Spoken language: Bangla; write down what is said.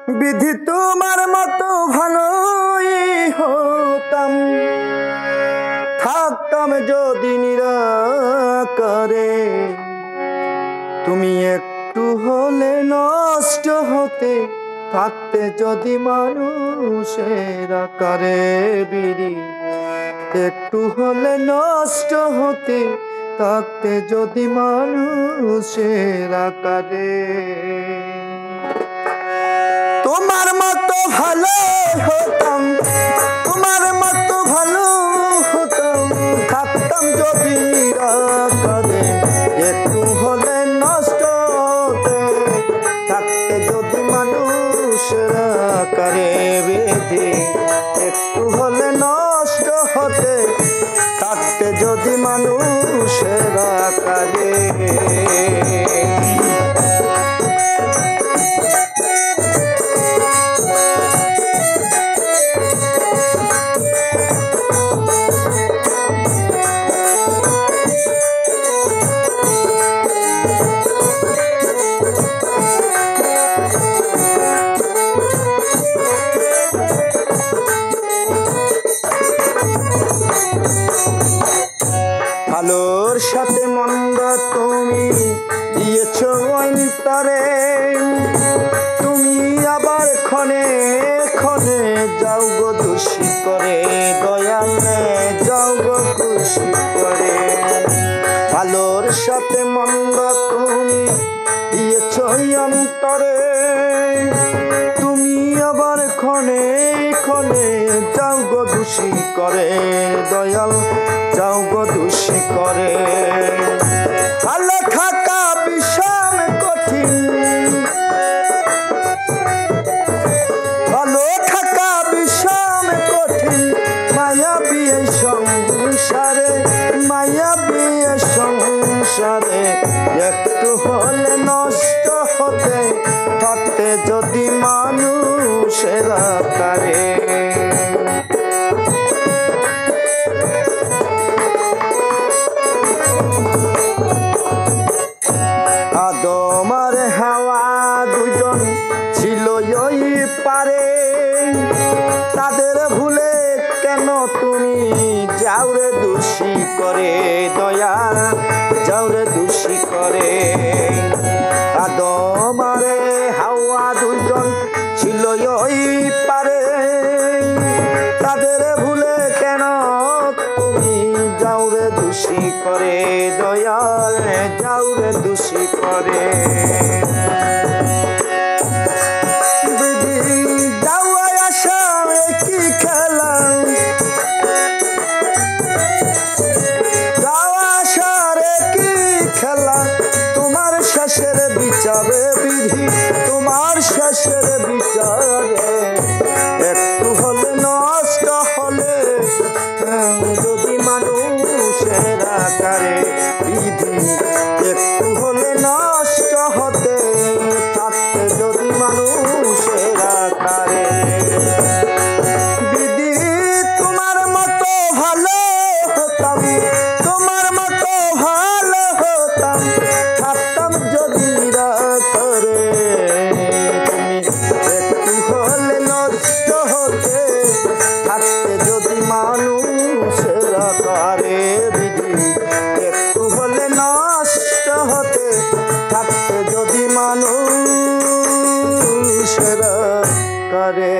বিধি তোমার মতো ভালোই হতাম, থাকতাম যদি নিরাকারে। তুমি একটু হলে নষ্ট হতে, থাকতে যদি মানুষের আকারে। বিধি একটু হলে নষ্ট হতে, থাকতে যদি মানুষের আকারে। তোমার মতো ভালো হতাম, তোমার মতো ভালো হতাম, থাকতাম যদি নিরাকারে। একটু হলে নষ্ট হতে, থাকতে যদি মানুষের আকারে। বিধি একটু হলে নষ্ট হতে, থাকতে যদি মানুষের আকারে। ভালোর সাথে মন্দ তুমি দিয়েছো অন্তরে, তুমি আবার ক্ষণে ক্ষণে যাও গো দোষী করে। দয়ালে যাও গো খুশি করে। ভালোর সাথে মন্দ তুমি দিয়েছো অন্তরে, তুমি আবার ক্ষণে ক্ষণে যাও গো দোষী করে। দয়াল যাও গো দোষী করে। ভালো থাকা বিষম কঠিন, ভালো থাকা বিষম কঠিন, মায়া বিয়ে সংসারে, মায়া বিয়ে সংসারে। একটু হলে নষ্ট হতে, থাকতে যদি মানুষের আকারে। আদম আর হাওয়া দুজন ছিল ওই পারে, তাদের ভুলে কেন তুমি যাও রে দোষী করে। দয়া যাও রে দোষী করে। আদম আর হাওয়া দুজন ছিল ওই পারে, তাদের ভুলে কেন তুমি যাও রে দোষী করে। দয়াল যাও রে দোষী করে। বিধি যাওয়া আসা কি খেলা, যাওয়া আসার কি খেলা, তোমার শেষের বিচারে। বিধি তোমার শেষের বিচারে। একটু হলে নষ্ট হলে, যদি মানুষের আকারে। বিধি একটু হলে নষ্ট হতে, থাকতে যদি মানুষের আকারে। বিধি তোমার মতো ভালো হতাম, তোমার মতো ভালো হতাম, থাকতাম যদি নিরাকারে। তুমি একটু হলে নষ্ট হতে, থাকতে যদি মানুষের আকারে। বিধি একটু হলে নষ্ট হতে, থাকতে যদি মানুষের আকারে।